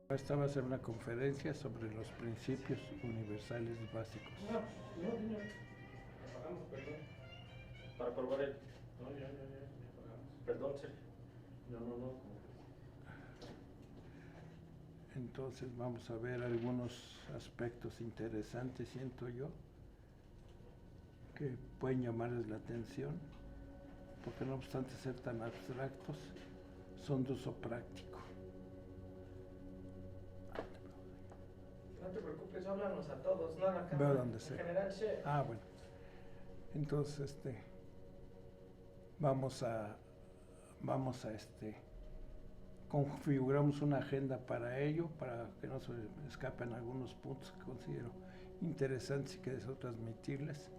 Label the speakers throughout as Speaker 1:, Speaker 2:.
Speaker 1: Esta va a ser una conferencia sobre los principios universales básicos.
Speaker 2: No, dime. Apagamos, perdón. Para probar el. No, ya apagamos. Perdón, Sergio. No.
Speaker 1: Entonces vamos a ver algunos aspectos interesantes, siento yo, que pueden llamarles la atención, porque no obstante ser tan abstractos, son de uso práctico.
Speaker 2: No te preocupes, háblanos a todos, no a la
Speaker 1: Veo
Speaker 2: cámara.
Speaker 1: donde sea.
Speaker 2: En general, chef.
Speaker 1: Bueno. Entonces, vamos a configuramos una agenda para ello, para que no se escapen algunos puntos que considero interesantes y que deseo transmitirles,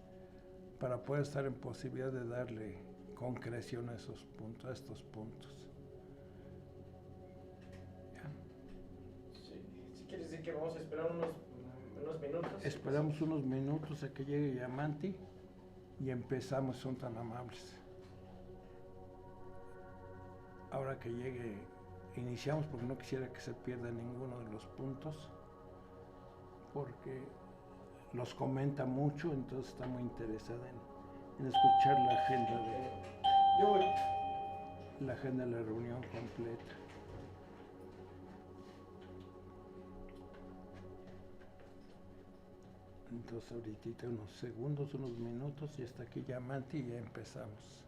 Speaker 1: para poder estar en posibilidad de darle concreción a esos puntos, a estos puntos.
Speaker 2: Sí, si quieres decir que vamos a esperar unos minutos.
Speaker 1: Esperamos unos minutos a que llegue Yamanti y empezamos, son tan amables. Ahora que llegue, iniciamos porque no quisiera que se pierda ninguno de los puntos, porque los comenta mucho, entonces está muy interesada en escuchar la agenda
Speaker 2: Yo voy.
Speaker 1: la agenda de la reunión completa. Entonces ahorita unos segundos, unos minutos y hasta aquí Yamanti y ya empezamos.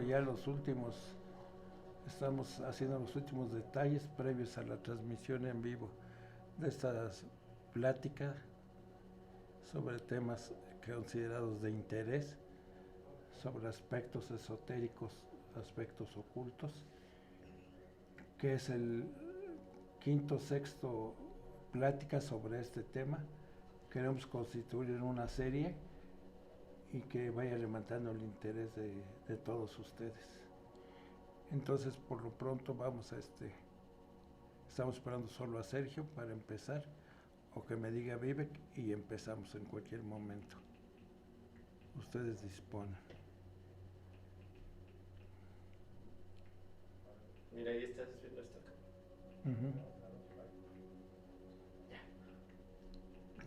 Speaker 1: Ya estamos haciendo los últimos detalles previos a la transmisión en vivo de estas pláticas sobre temas considerados de interés, sobre aspectos esotéricos, aspectos ocultos, que es el quinto, sexto plática sobre este tema. Queremos constituir en una serie y que vaya levantando el interés de todos ustedes. Entonces, por lo pronto vamos a estamos esperando solo a Sergio para empezar, o que me diga Vivek, y empezamos en cualquier momento. Ustedes disponen.
Speaker 2: Mira, ahí estás viendo esto.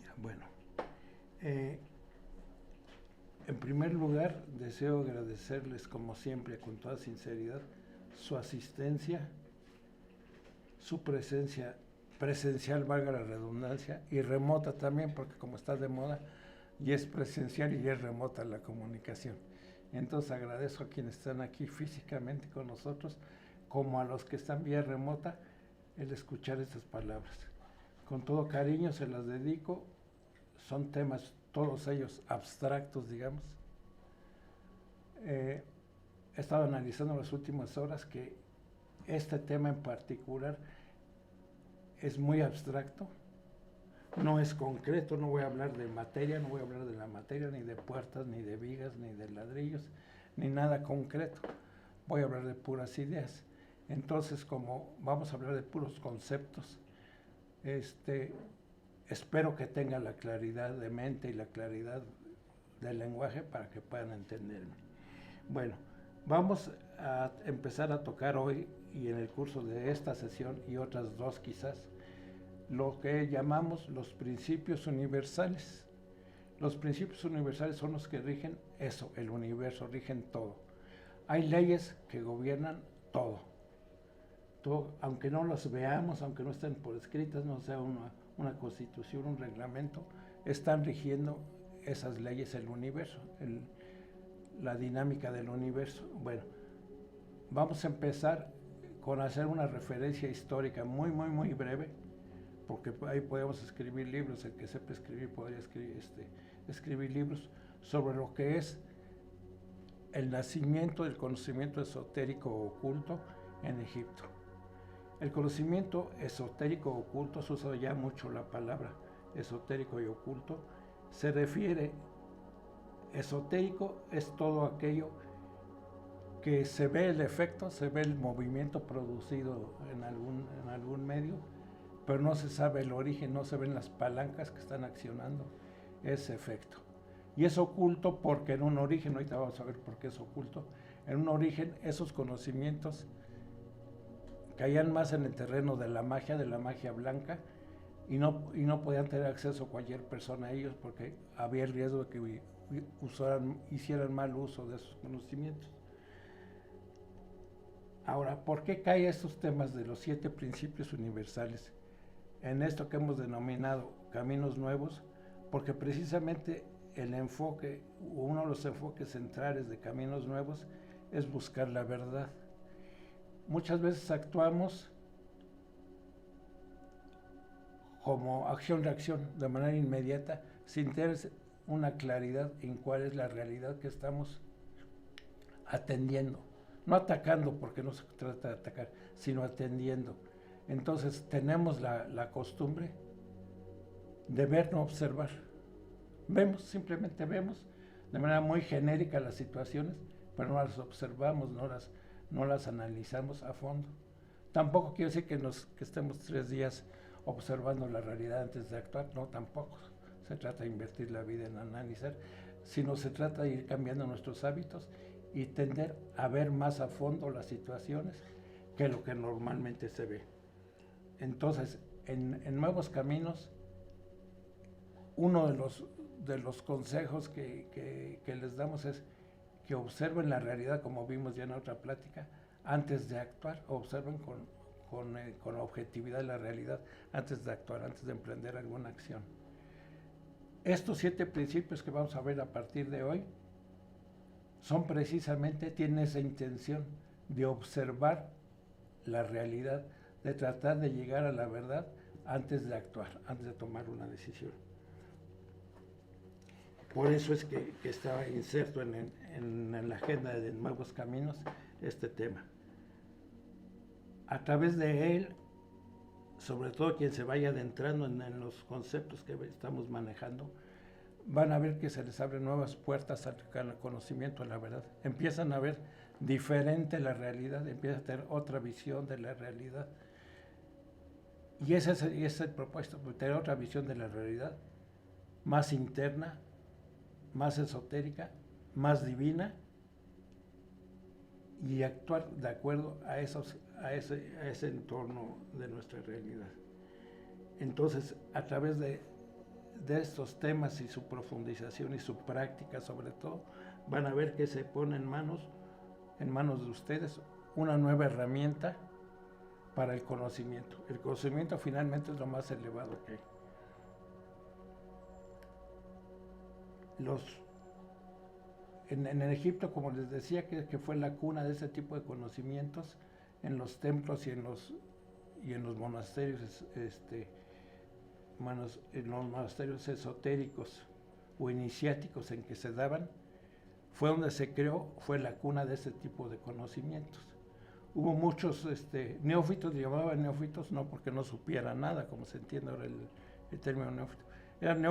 Speaker 1: Ya, bueno. En primer lugar, deseo agradecerles, como siempre, con toda sinceridad, su asistencia, su presencia presencial, valga la redundancia, y remota también, porque como está de moda, y es presencial y es remota la comunicación. Entonces agradezco a quienes están aquí físicamente con nosotros, como a los que están vía remota, el escuchar estas palabras. Con todo cariño se las dedico. Son temas, todos ellos abstractos, digamos. He estado analizando en las últimas horas que este tema en particular es muy abstracto, no es concreto. No voy a hablar de materia, no voy a hablar de la materia, ni de puertas, ni de vigas, ni de ladrillos, ni nada concreto. Voy a hablar de puras ideas. Entonces, como vamos a hablar de puros conceptos, espero que tengan la claridad de mente y la claridad del lenguaje para que puedan entenderme. Bueno, vamos a empezar a tocar hoy y en el curso de esta sesión y otras dos quizás, lo que llamamos los principios universales. Los principios universales son los que rigen eso, el universo, rigen todo. Hay leyes que gobiernan todo, aunque no las veamos, aunque no estén por escritas, no sea una constitución, un reglamento, están rigiendo esas leyes el universo, la dinámica del universo. Bueno, vamos a empezar con hacer una referencia histórica muy breve, porque ahí podemos escribir libros. El que sepa escribir podría escribir libros sobre lo que es el nacimiento del conocimiento esotérico oculto en Egipto. El conocimiento esotérico oculto, se usa ya mucho la palabra esotérico y oculto, se refiere, esotérico es todo aquello que se ve el efecto, se ve el movimiento producido en algún medio, pero no se sabe el origen, no se ven las palancas que están accionando ese efecto. Y es oculto porque en un origen, ahorita vamos a ver por qué es oculto, en un origen esos conocimientos caían más en el terreno de la magia blanca, y no podían tener acceso cualquier persona a ellos porque había el riesgo de que hicieran mal uso de esos conocimientos. Ahora, ¿por qué caen estos temas de los 7 principios universales en esto que hemos denominado caminos nuevos? Porque precisamente el enfoque, uno de los enfoques centrales de caminos nuevos, es buscar la verdad. Muchas veces actuamos como acción-reacción, de manera inmediata, sin tener una claridad en cuál es la realidad que estamos atendiendo. No atacando, porque no se trata de atacar, sino atendiendo. Entonces tenemos la costumbre de ver, no observar. Vemos, simplemente vemos de manera muy genérica las situaciones, pero no las observamos, no las analizamos a fondo. Tampoco quiero decir que estemos 3 días observando la realidad antes de actuar, no, tampoco. Se trata de invertir la vida en analizar, sino se trata de ir cambiando nuestros hábitos y tender a ver más a fondo las situaciones que lo que normalmente se ve. Entonces, en Nuevos Caminos, uno de los consejos que les damos es que observen la realidad, como vimos ya en otra plática, antes de actuar. Observen con objetividad la realidad antes de actuar, antes de emprender alguna acción. Estos 7 principios que vamos a ver a partir de hoy tienen esa intención de observar la realidad, de tratar de llegar a la verdad antes de actuar, antes de tomar una decisión. Por eso es que estaba inserto en la agenda de Nuevos Caminos este tema. A través de él, sobre todo quien se vaya adentrando en los conceptos que estamos manejando, van a ver que se les abren nuevas puertas al conocimiento, a la verdad. Empiezan a ver diferente la realidad, empiezan a tener otra visión de la realidad. Y ese es el propósito, tener otra visión de la realidad, más interna, más esotérica, más divina, y actuar de acuerdo a ese entorno de nuestra realidad. Entonces, a través de estos temas y su profundización y su práctica sobre todo, van a ver que se pone en manos de ustedes una nueva herramienta para el conocimiento. El conocimiento finalmente es lo más elevado que hay. En Egipto, como les decía, que fue la cuna de ese tipo de conocimientos, en los templos y en los monasterios, en los monasterios esotéricos o iniciáticos en que se daban, fue donde se creó, fue la cuna de ese tipo de conocimientos. Hubo muchos neófitos, llamaban neófitos, no porque no supieran nada, como se entiende ahora el término neófito. Eran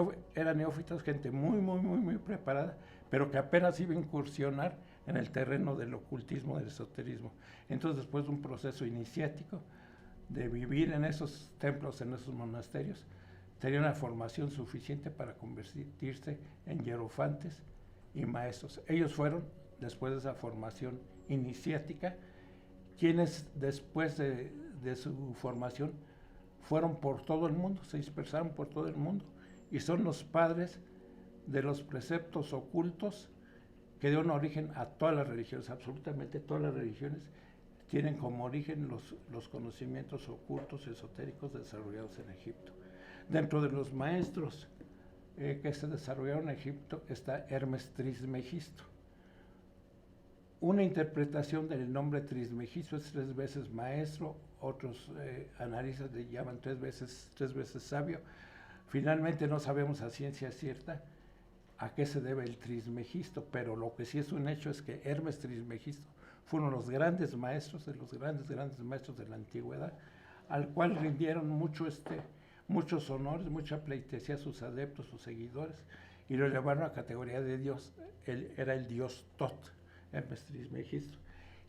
Speaker 1: neófitos, gente muy preparada, pero que apenas iba a incursionar en el terreno del ocultismo, del esoterismo. Entonces, después de un proceso iniciático, de vivir en esos templos, en esos monasterios, tenía una formación suficiente para convertirse en hierofantes y maestros. Ellos fueron, después de esa formación iniciática, quienes después de su formación fueron por todo el mundo, se dispersaron por todo el mundo, y son los padres de los preceptos ocultos que dieron origen a todas las religiones. Absolutamente todas las religiones tienen como origen los conocimientos ocultos esotéricos desarrollados en Egipto. Dentro de los maestros que se desarrollaron en Egipto está Hermes Trismegisto. Una interpretación del nombre Trismegisto es 3 veces maestro, otros analistas le llaman 3 veces sabio. Finalmente no sabemos a ciencia cierta a qué se debe el Trismegisto, pero lo que sí es un hecho es que Hermes Trismegisto fue uno de los grandes maestros, de los grandes maestros de la antigüedad, al cual rindieron muchos honores, mucha pleitesía a sus adeptos, sus seguidores, y lo elevaron a categoría de Dios. Él era el dios Tot, Hermes Trismegisto.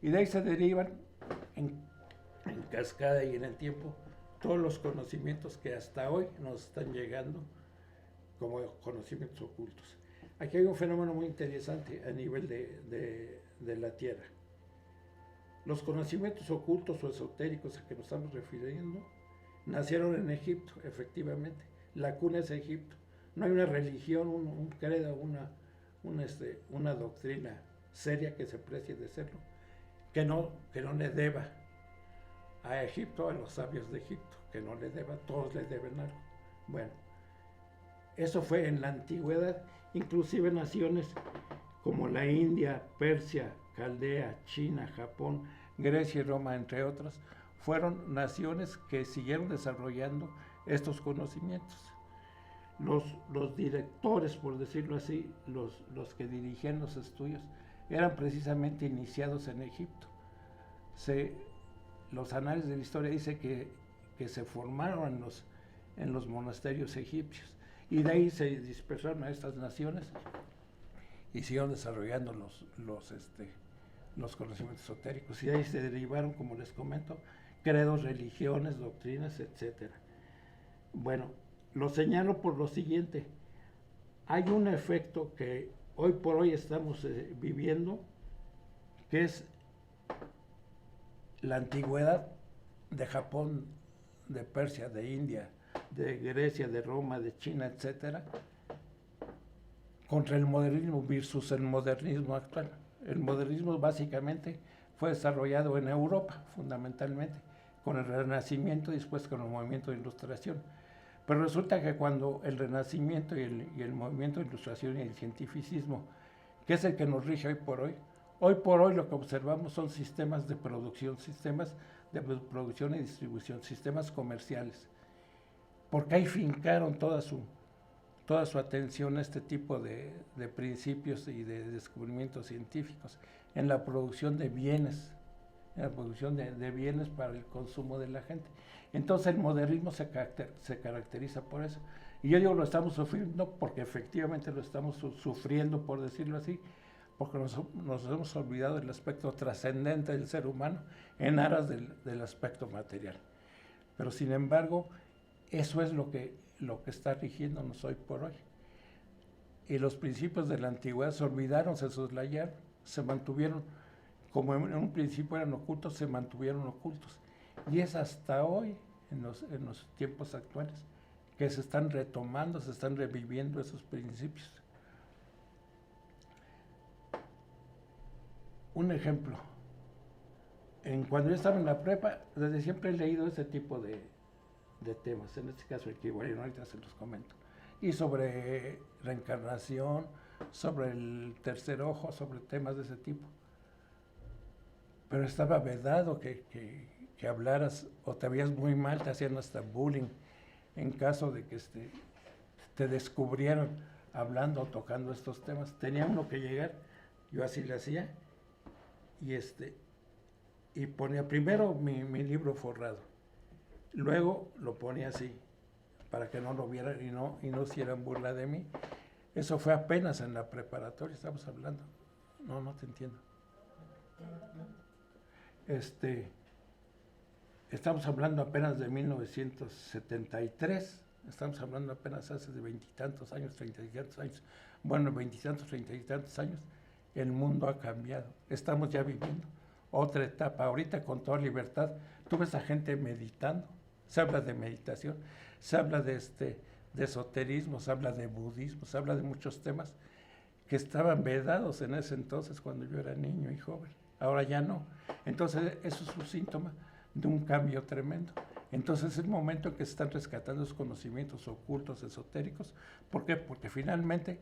Speaker 1: Y de ahí se derivan en cascada y en el tiempo todos los conocimientos que hasta hoy nos están llegando como conocimientos ocultos. Aquí hay un fenómeno muy interesante a nivel de la Tierra. Los conocimientos ocultos o esotéricos a que nos estamos refiriendo nacieron en Egipto, efectivamente. La cuna es Egipto. No hay una religión, un credo, una doctrina seria que se precie de serlo, que no le deba a Egipto, a los sabios de Egipto, que no le deba, todos le deben algo. Bueno, eso fue en la antigüedad. Inclusive naciones como la India, Persia, Caldea, China, Japón, Grecia y Roma, entre otras, fueron naciones que siguieron desarrollando estos conocimientos. Los directores, por decirlo así, los que dirigían los estudios, eran precisamente iniciados en Egipto. Los análisis de la historia dicen que se formaron en los monasterios egipcios, y de ahí se dispersaron a estas naciones y siguieron desarrollando los conocimientos esotéricos, y de ahí se derivaron, como les comento, credos, religiones, doctrinas, etc. Bueno, lo señalo por lo siguiente: hay un efecto que hoy por hoy estamos viviendo, que es la antigüedad de Japón, de Persia, de India, de Grecia, de Roma, de China, etcétera, contra el modernismo versus el modernismo actual. El modernismo básicamente fue desarrollado en Europa, fundamentalmente, con el Renacimiento y después con el movimiento de Ilustración. Pero resulta que cuando el Renacimiento y el movimiento de Ilustración y el cientificismo, que es el que nos rige hoy por hoy lo que observamos son sistemas de producción y distribución, sistemas comerciales, porque ahí fincaron toda su atención a este tipo de principios y de descubrimientos científicos, en la producción de bienes, de bienes para el consumo de la gente. Entonces el modernismo se caracteriza por eso. Y yo digo lo estamos sufriendo porque efectivamente lo estamos sufriendo, por decirlo así, porque nos hemos olvidado del aspecto trascendente del ser humano en aras del aspecto material. Pero sin embargo, eso es lo que está rigiéndonos hoy por hoy. Y los principios de la antigüedad se olvidaron, se soslayaron, se mantuvieron, como en un principio eran ocultos, se mantuvieron ocultos. Y es hasta hoy, en los tiempos actuales, que se están retomando, se están reviviendo esos principios. Un ejemplo, cuando yo estaba en la prepa, desde siempre he leído ese tipo de temas, en este caso el Kybalión, ahorita se los comento, y sobre reencarnación, sobre el tercer ojo, sobre temas de ese tipo. Pero estaba vedado que hablaras, o te veías muy mal, te hacían hasta bullying, en caso de que te descubrieran hablando o tocando estos temas. Tenía uno que llegar, yo así le hacía, y ponía primero mi libro forrado, luego lo ponía así, para que no lo vieran y no hicieran burla de mí. Eso fue apenas en la preparatoria, estamos hablando. No te entiendo. Estamos hablando apenas de 1973, estamos hablando apenas hace de veintitantos años, 30 y tantos años. Bueno, veintitantos, 30 y tantos años, el mundo ha cambiado. Estamos ya viviendo otra etapa. Ahorita con toda libertad, tú ves a gente meditando, se habla de meditación, se habla de esoterismo, se habla de budismo, se habla de muchos temas que estaban vedados en ese entonces cuando yo era niño y joven. Ahora ya no. Entonces eso es un síntoma de un cambio tremendo. Entonces es el momento en que se están rescatando los conocimientos ocultos, esotéricos. ¿Por qué? Porque finalmente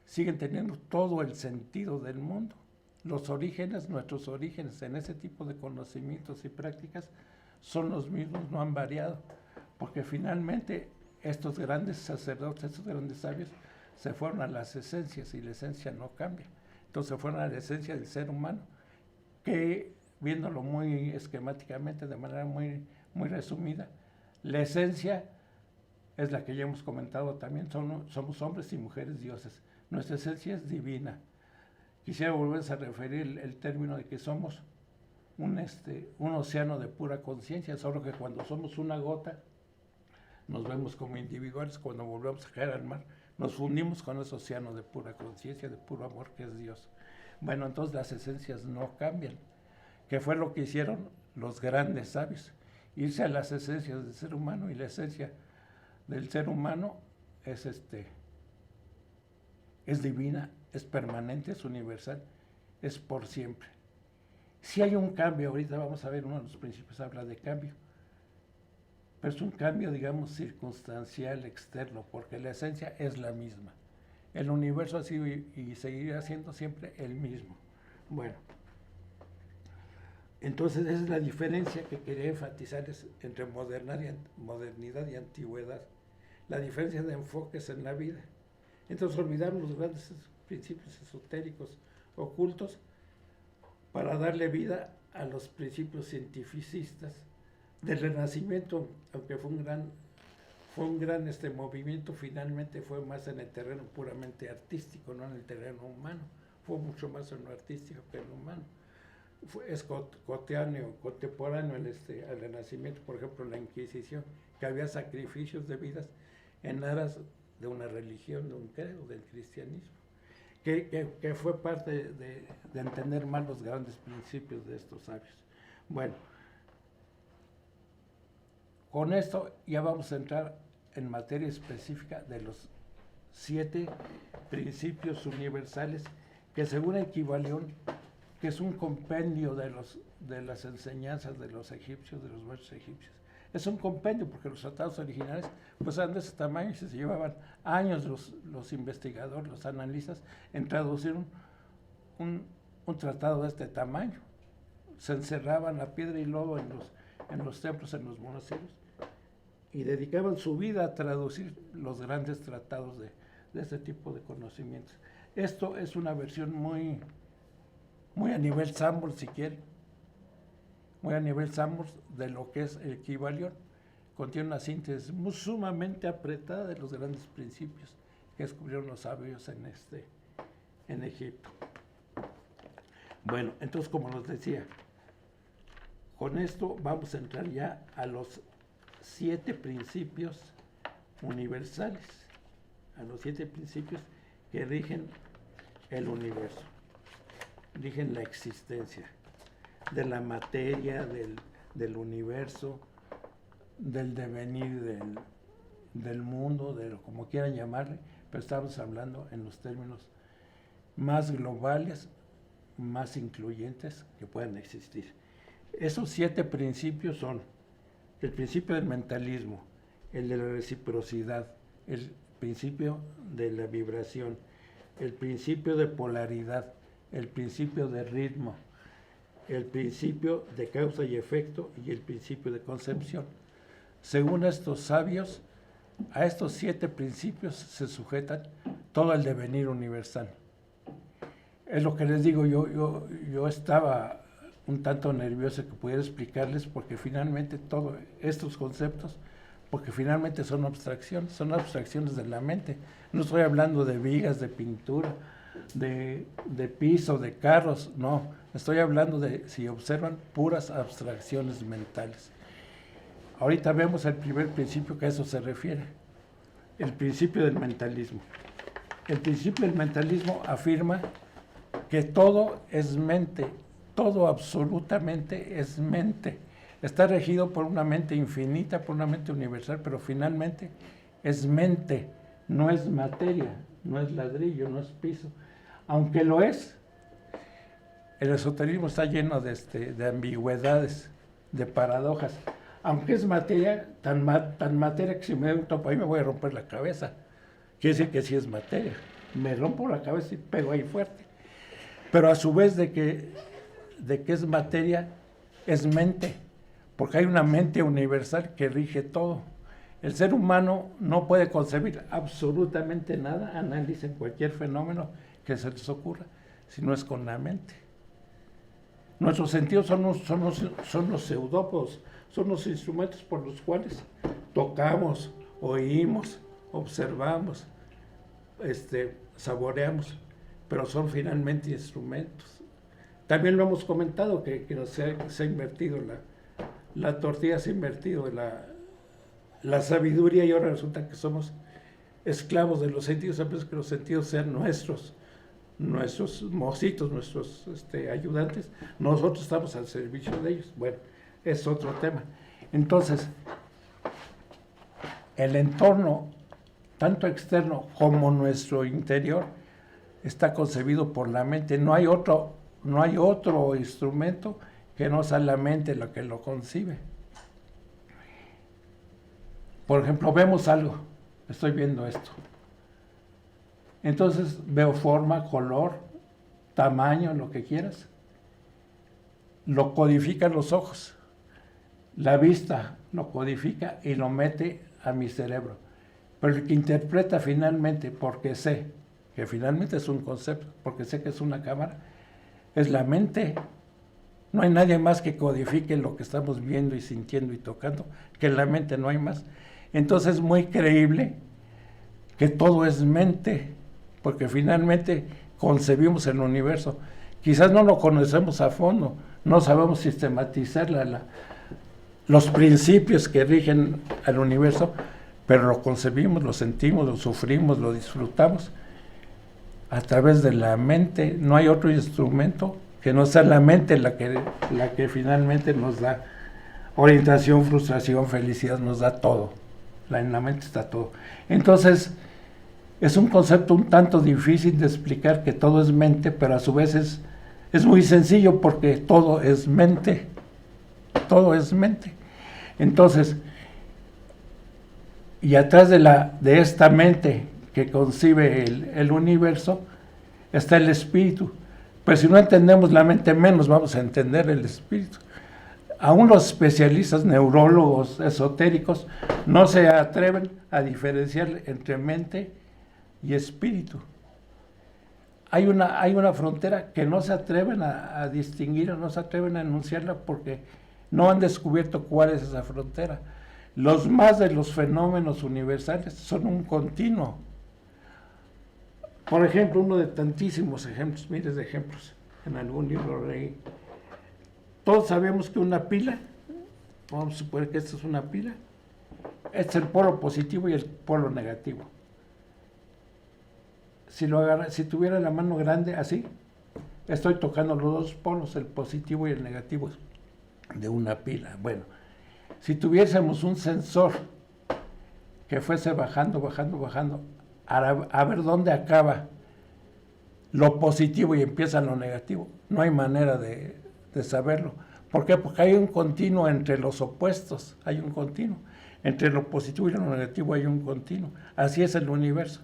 Speaker 1: siguen teniendo todo el sentido del mundo. Los orígenes, nuestros orígenes en ese tipo de conocimientos y prácticas son los mismos, no han variado. Porque finalmente estos grandes sacerdotes, estos grandes sabios, se fueron a las esencias y la esencia no cambia. Entonces se fueron a la esencia del ser humano, que viéndolo muy esquemáticamente, de manera muy resumida, la esencia es la que ya hemos comentado también, somos hombres y mujeres dioses. Nuestra esencia es divina. Quisiera volverse a referir el término de que somos un océano de pura conciencia, solo que cuando somos una gota, nos vemos como individuales, cuando volvemos a caer al mar, nos fundimos con ese océano de pura conciencia, de puro amor que es Dios. Bueno, entonces las esencias no cambian, que fue lo que hicieron los grandes sabios, irse a las esencias del ser humano, y la esencia del ser humano es divina, es permanente, es universal, es por siempre. Si hay un cambio, ahorita vamos a ver, uno de los principios habla de cambio, pero es un cambio, digamos, circunstancial, externo, porque la esencia es la misma. El universo ha sido y seguirá siendo siempre el mismo. Bueno, entonces esa es la diferencia que quería enfatizar entre modernidad y antigüedad. La diferencia de enfoques en la vida. Entonces olvidamos los grandes principios esotéricos ocultos para darle vida a los principios cientificistas del Renacimiento, aunque fue un gran movimiento, finalmente fue más en el terreno puramente artístico, no en el terreno humano. Fue mucho más en lo artístico que en lo humano. Es contemporáneo al Renacimiento, por ejemplo, la Inquisición, que había sacrificios de vidas en aras de una religión, de un credo, del cristianismo, que fue parte de entender mal los grandes principios de estos sabios. Bueno, con esto ya vamos a entrar en materia específica de los 7 principios universales que, según el Kybalión, que es un compendio de las enseñanzas de los egipcios, de los maestros egipcios. Es un compendio porque los tratados originales pues eran de ese tamaño y se llevaban años los investigadores, los analistas, en traducir un tratado de este tamaño. Se encerraban la piedra y lodo en los templos, en los monasterios, y dedicaban su vida a traducir los grandes tratados de este tipo de conocimientos. Esto es una versión muy a nivel Sambor, si quieren, muy a nivel Sambor de lo que es el Kybalión. contiene una síntesis sumamente apretada de los grandes principios que descubrieron los sabios en Egipto. Bueno, entonces, como nos decía, con esto vamos a entrar ya a los 7 principios universales, a los 7 principios que rigen el universo, rigen la existencia de la materia, del universo, del devenir del mundo, de lo como quieran llamarle, pero estamos hablando en los términos más globales, más incluyentes que puedan existir. Esos 7 principios son el principio del mentalismo, el de la reciprocidad, el principio de la vibración, el principio de polaridad, el principio de ritmo, el principio de causa y efecto y el principio de concepción. Según estos sabios, a estos 7 principios se sujetan todo el devenir universal. Es lo que les digo, yo estaba un tanto nervioso que pudiera explicarles porque finalmente todos estos conceptos, porque finalmente son abstracciones de la mente. No estoy hablando de vigas, de pintura, de piso, de carros, no. Estoy hablando de, si observan, puras abstracciones mentales. Ahorita vemos el primer principio que a eso se refiere, el principio del mentalismo. El principio del mentalismo afirma que todo es mente, todo absolutamente es mente. Está regido por una mente infinita, por una mente universal, pero finalmente es mente, no es materia, no es ladrillo, no es piso. Aunque lo es, el esoterismo está lleno de ambigüedades, de paradojas. Aunque es materia, tan materia que si me da un topo ahí me voy a romper la cabeza. Quiere decir que sí es materia. Me rompo la cabeza y pego ahí fuerte. Pero a su vez de que es materia, es mente. Porque hay una mente universal que rige todo. El ser humano no puede concebir absolutamente nada, analicen cualquier fenómeno que se les ocurra, si no es con la mente. Nuestros sentidos son los seudópodos, son los instrumentos por los cuales tocamos, oímos, observamos, saboreamos, pero son finalmente instrumentos. También lo hemos comentado que se ha invertido la tortilla, se ha invertido la sabiduría y ahora resulta que somos esclavos de los sentidos, a veces que los sentidos sean nuestros mocitos, nuestros ayudantes, nosotros estamos al servicio de ellos. Bueno, es otro tema. Entonces, el entorno, tanto externo como nuestro interior, está concebido por la mente. No hay otro instrumento que no sea la mente la que lo concibe. Por ejemplo, vemos algo, estoy viendo esto. Entonces veo forma, color, tamaño, lo que quieras. Lo codifican los ojos. La vista lo codifica y lo mete a mi cerebro. Pero el que interpreta finalmente, porque sé que finalmente es un concepto, porque sé que es una cámara, es la mente. No hay nadie más que codifique lo que estamos viendo y sintiendo y tocando, que la mente, no hay más. Entonces es muy creíble que todo es mente, porque finalmente concebimos el universo. Quizás no lo conocemos a fondo, no sabemos sistematizar los principios que rigen al universo, pero lo concebimos, lo sentimos, lo sufrimos, lo disfrutamos a través de la mente. No hay otro instrumento que no sea la mente la que finalmente nos da orientación, frustración, felicidad, nos da todo. En la mente está todo. Entonces, es un concepto un tanto difícil de explicar, que todo es mente, pero a su vez es muy sencillo porque todo es mente. Todo es mente. Entonces, y atrás de esta mente que concibe el universo, está el espíritu. Pero si no entendemos la mente, menos vamos a entender el espíritu. Aún los especialistas, neurólogos, esotéricos, no se atreven a diferenciar entre mente y espíritu. Hay una frontera que no se atreven a distinguir, no se atreven a enunciarla porque no han descubierto cuál es esa frontera. Los más de los fenómenos universales son un continuo. Por ejemplo, uno de tantísimos ejemplos, miles de ejemplos, en algún libro leí. Todos sabemos que una pila, vamos a suponer que esta es una pila, este es el polo positivo y el polo negativo. Si tuviera la mano grande así, estoy tocando los dos polos, el positivo y el negativo de una pila. Bueno, si tuviésemos un sensor que fuese bajando, a ver dónde acaba lo positivo y empieza lo negativo, no hay manera de saberlo. ¿Por qué? Porque hay un continuo entre los opuestos, hay un continuo. Entre lo positivo y lo negativo hay un continuo. Así es el universo.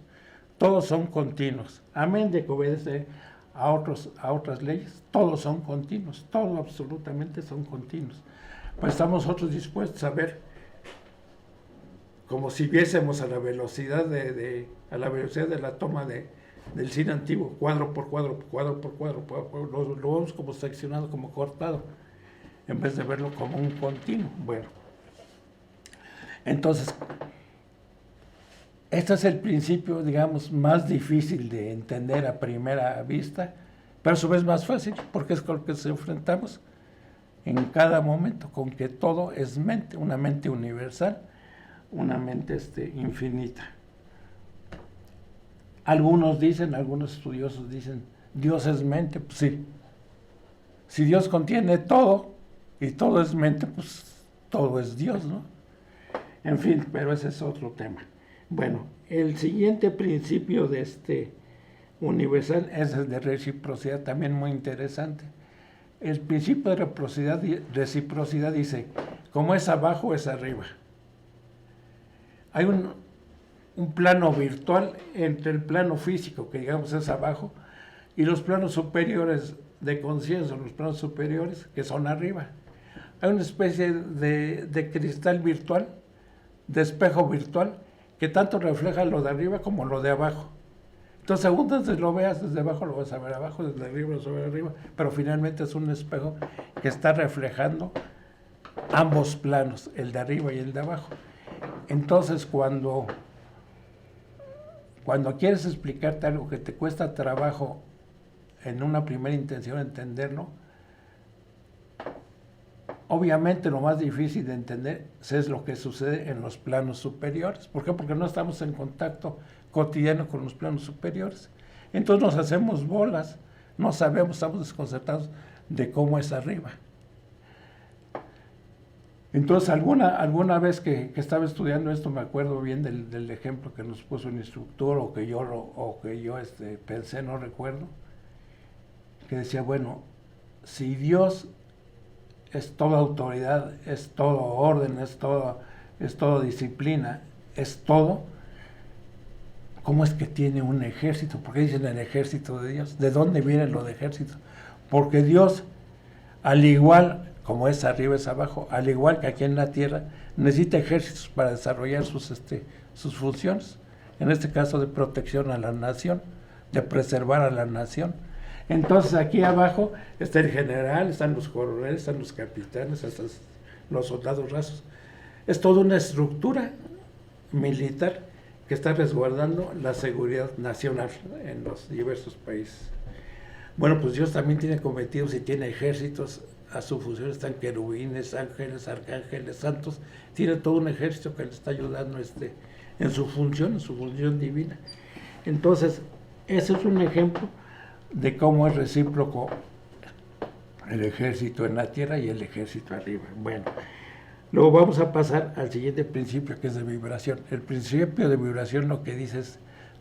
Speaker 1: Todos son continuos. Amén de que obedece a otras leyes, todos son continuos, todos absolutamente son continuos. Pues estamos nosotros dispuestos a ver, como si viésemos a la velocidad de la toma del cine antiguo, cuadro por cuadro, lo vemos como seccionado, como cortado, en vez de verlo como un continuo. Bueno, entonces, este es el principio, digamos, más difícil de entender a primera vista, pero a su vez más fácil, porque es con lo que nos enfrentamos en cada momento, con que todo es mente, una mente universal, una mente infinita. Algunos estudiosos dicen, Dios es mente, pues sí. Si Dios contiene todo, y todo es mente, pues todo es Dios, ¿no? En fin, pero ese es otro tema. Bueno, el siguiente principio de universal es el de reciprocidad, también muy interesante. El principio de reciprocidad dice, como es abajo, es arriba. Hay un plano virtual entre el plano físico, que digamos es abajo, y los planos superiores de conciencia, los planos superiores, que son arriba. Hay una especie de cristal virtual, de espejo virtual, que tanto refleja lo de arriba como lo de abajo. Entonces, según desde lo veas desde abajo, lo vas a ver abajo, desde arriba lo vas a ver arriba, pero finalmente es un espejo que está reflejando ambos planos, el de arriba y el de abajo. Entonces, cuando quieres explicarte algo que te cuesta trabajo en una primera intención entenderlo, obviamente lo más difícil de entender es lo que sucede en los planos superiores. ¿Por qué? Porque no estamos en contacto cotidiano con los planos superiores. Entonces nos hacemos bolas, no sabemos, estamos desconcertados de cómo es arriba. Entonces alguna vez que estaba estudiando esto, me acuerdo bien del ejemplo que nos puso un instructor o que yo pensé, no recuerdo, que decía, bueno, si Dios es toda autoridad, es todo orden, es todo disciplina, es todo, ¿cómo es que tiene un ejército? ¿Por qué dicen el ejército de Dios? ¿De dónde viene lo de ejército? Porque Dios, al igual como es arriba es abajo, al igual que aquí en la tierra, necesita ejércitos para desarrollar sus funciones, en este caso de protección a la nación, de preservar a la nación. Entonces aquí abajo está el general, están los coroneles, están los capitanes, hasta los soldados rasos. Es toda una estructura militar que está resguardando la seguridad nacional en los diversos países. Bueno, pues Dios también tiene cometidos y tiene ejércitos, a su función están querubines, ángeles, arcángeles, santos, tiene todo un ejército que le está ayudando en su función divina. Entonces, ese es un ejemplo de cómo es recíproco el ejército en la tierra y el ejército arriba. Bueno, luego vamos a pasar al siguiente principio, que es de vibración. El principio de vibración lo que dice es,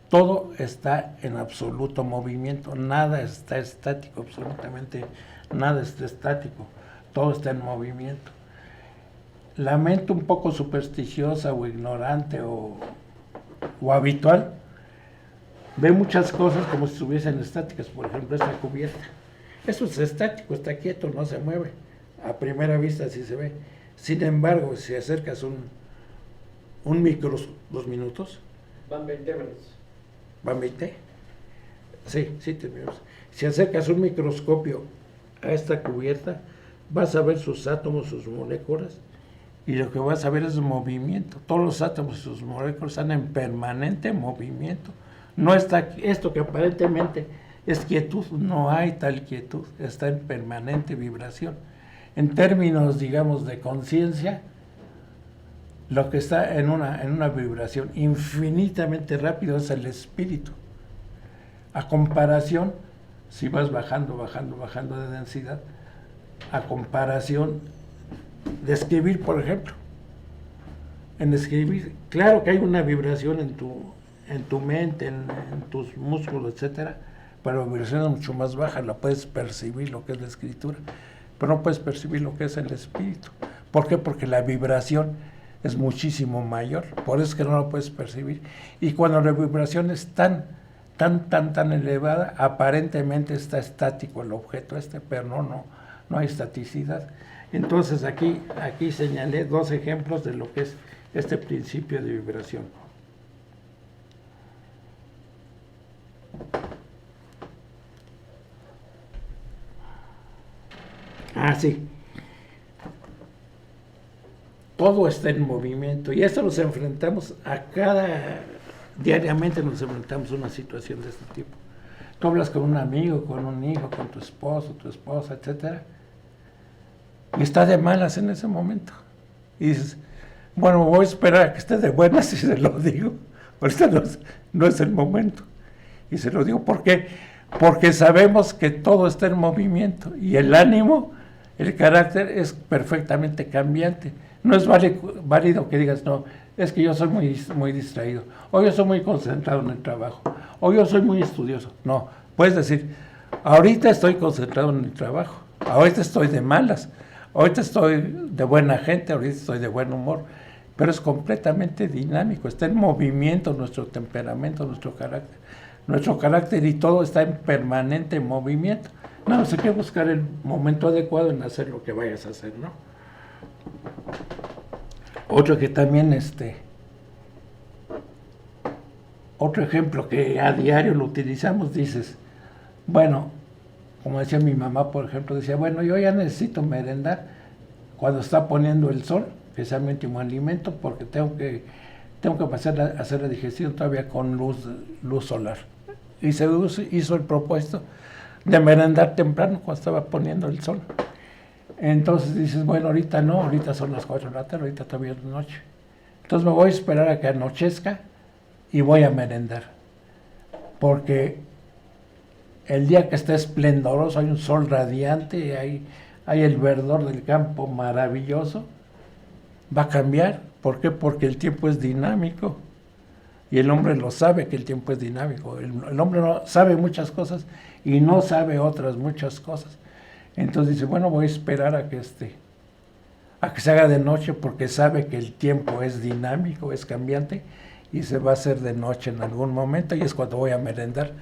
Speaker 1: todo está en absoluto movimiento, nada está estático, absolutamente nada está estático, todo está en movimiento. La mente un poco supersticiosa o ignorante o habitual ve muchas cosas como si estuviesen estáticas. Por ejemplo, esta cubierta. Eso es estático, está quieto, no se mueve. A primera vista sí se ve. Sin embargo, si acercas un micro, 2 minutos.
Speaker 2: Van 20 minutos.
Speaker 1: ¿Van 20? Sí, terminamos. Si acercas un microscopio a esta cubierta, vas a ver sus átomos, sus moléculas, y lo que vas a ver es movimiento. Todos los átomos y sus moléculas están en permanente movimiento. No está esto que aparentemente es quietud, no hay tal quietud, está en permanente vibración. En términos, digamos, de conciencia, lo que está en una vibración infinitamente rápido es el espíritu. A comparación, si vas bajando de densidad, a comparación de escribir, por ejemplo. En escribir, claro que hay una vibración en tu mente, en tus músculos, etcétera, pero la vibración es mucho más baja, la puedes percibir lo que es la escritura, pero no puedes percibir lo que es el espíritu. ¿Por qué? Porque la vibración es muchísimo mayor, por eso es que no lo puedes percibir. Y cuando la vibración es tan elevada, aparentemente está estático el objeto pero no hay estaticidad. Entonces aquí señalé 2 ejemplos de lo que es este principio de vibración. Sí. Todo está en movimiento y esto nos enfrentamos diariamente nos enfrentamos a una situación de este tipo. Tú hablas con un amigo, con un hijo, con tu esposo, tu esposa, etcétera, y está de malas en ese momento. Y dices, bueno, voy a esperar a que esté de buenas y se lo digo. Ahorita no es el momento. Y se lo digo, ¿por qué? Porque sabemos que todo está en movimiento y el ánimo, el carácter es perfectamente cambiante. No es válido que digas, no, es que yo soy muy distraído, o yo soy muy concentrado en el trabajo, o yo soy muy estudioso. No, puedes decir, ahorita estoy concentrado en el trabajo, ahorita estoy de malas, ahorita estoy de buena gente, ahorita estoy de buen humor, pero es completamente dinámico, está en movimiento nuestro temperamento, nuestro carácter y todo está en permanente movimiento. No, hay que buscar el momento adecuado en hacer lo que vayas a hacer, ¿no? Otro que también, otro ejemplo que a diario lo utilizamos, dices, bueno, como decía mi mamá, por ejemplo, decía, bueno, yo ya necesito merendar cuando está poniendo el sol, que sea mi último alimento, porque tengo que pasar a hacer la digestión todavía con luz solar. Y se hizo el propósito de merendar temprano cuando estaba poniendo el sol. Entonces dices, bueno, ahorita no, ahorita son las 4 de la tarde, ahorita todavía es noche. Entonces me voy a esperar a que anochezca y voy a merendar. Porque el día que está esplendoroso, hay un sol radiante, hay el verdor del campo maravilloso, va a cambiar. ¿Por qué? Porque el tiempo es dinámico. Y el hombre lo sabe que el tiempo es dinámico. El hombre no sabe muchas cosas y no sabe otras muchas cosas. Entonces dice, bueno, voy a esperar a que se haga de noche porque sabe que el tiempo es dinámico, es cambiante y se va a hacer de noche en algún momento y es cuando voy a merendar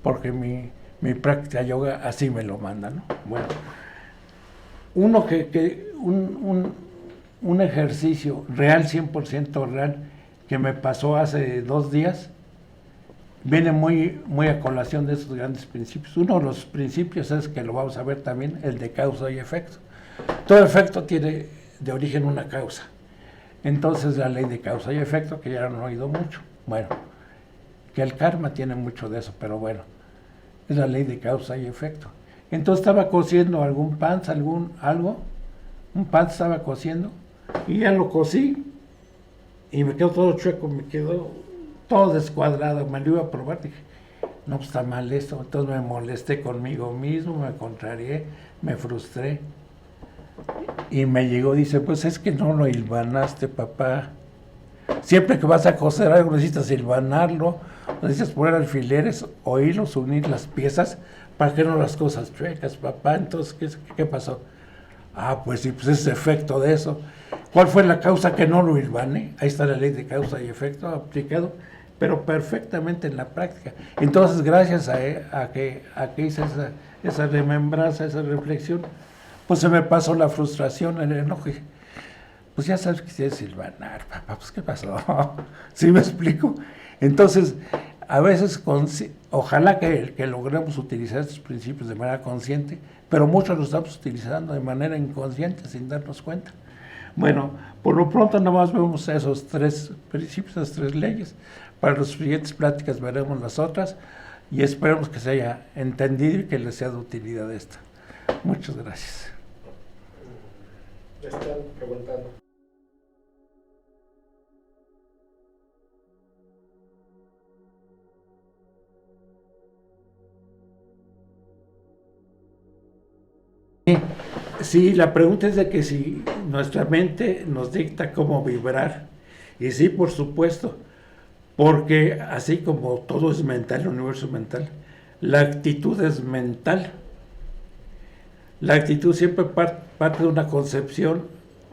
Speaker 1: porque mi práctica yoga así me lo manda, ¿no? Bueno, un ejercicio real, 100% real, que me pasó hace 2 días, viene muy a colación de esos grandes principios. Uno de los principios es, que lo vamos a ver también, el de causa y efecto. Todo efecto tiene de origen una causa. Entonces la ley de causa y efecto, que ya han oído mucho. Bueno, que el karma tiene mucho de eso, pero bueno, es la ley de causa y efecto. Entonces estaba cociendo algún pan, un pan estaba cociendo, y ya lo cocí, y me quedó todo chueco, me quedó todo descuadrado, me lo iba a probar, dije, no, pues está mal esto. Entonces me molesté conmigo mismo, me contrarié, me frustré, y me llegó, dice, pues es que no lo hilvanaste, papá. Siempre que vas a coser algo necesitas hilvanarlo, necesitas poner alfileres o hilos, unir las piezas para que no las cosas chuecas, papá. Entonces, ¿qué pasó? Pues sí, pues es efecto de eso. ¿Cuál fue la causa que no lo hilvané? Ahí está la ley de causa y efecto aplicado, pero perfectamente en la práctica. Entonces, gracias a que hice esa remembranza, esa reflexión, pues se me pasó la frustración, el enojo. Pues ya sabes que quieres silvanar, papá, pues ¿qué pasó? ¿Sí me explico? Entonces, a veces, ojalá que logremos utilizar estos principios de manera consciente, pero muchos los estamos utilizando de manera inconsciente, sin darnos cuenta. Bueno, por lo pronto nada más vemos esos 3 principios, esas 3 leyes. Para las siguientes pláticas veremos las otras y esperemos que se haya entendido y que les sea de utilidad esta. Muchas gracias.
Speaker 2: Están preguntando.
Speaker 1: Sí, la pregunta es de que si nuestra mente nos dicta cómo vibrar. Y sí, por supuesto, porque así como todo es mental, el universo es mental, la actitud es mental. La actitud siempre parte de una concepción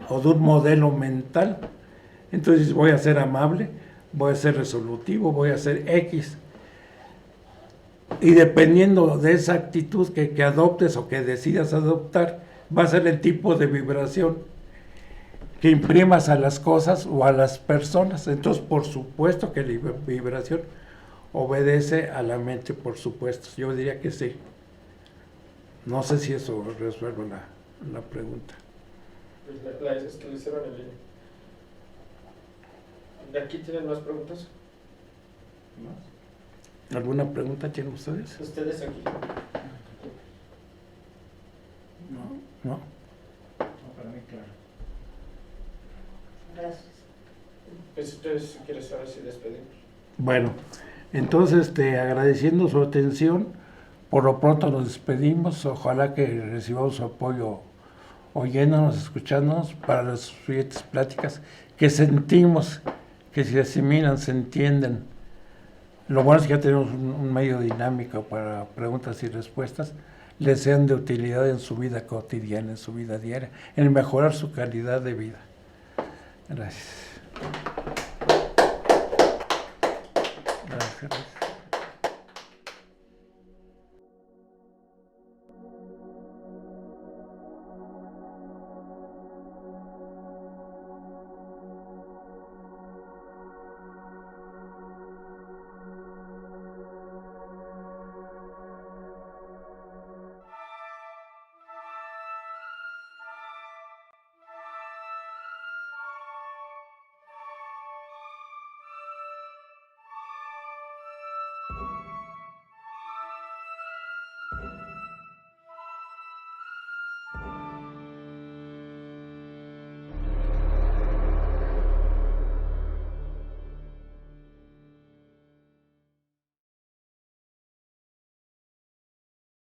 Speaker 1: o de un modelo mental. Entonces voy a ser amable, voy a ser resolutivo, voy a ser X. Y dependiendo de esa actitud que adoptes o que decidas adoptar, va a ser el tipo de vibración que imprimas a las cosas o a las personas. Entonces, por supuesto que la vibración obedece a la mente, por supuesto. Yo diría que sí. No sé si eso resuelve la pregunta.
Speaker 2: Es que le hicieron en línea. ¿De aquí tienen más preguntas?
Speaker 1: ¿Alguna pregunta tienen ustedes?
Speaker 2: Ustedes aquí.
Speaker 1: No.
Speaker 3: No, para mí, claro.
Speaker 4: Gracias.
Speaker 2: Pues ustedes quieren saber si despedimos.
Speaker 1: Bueno, entonces agradeciendo su atención, por lo pronto nos despedimos. Ojalá que recibamos su apoyo oyéndonos, escuchándonos para las siguientes pláticas, que sentimos que se asimilan, se entienden. Lo bueno es que ya tenemos un medio dinámico para preguntas y respuestas, les sean de utilidad en su vida cotidiana, en su vida diaria, en mejorar su calidad de vida. Gracias. Gracias.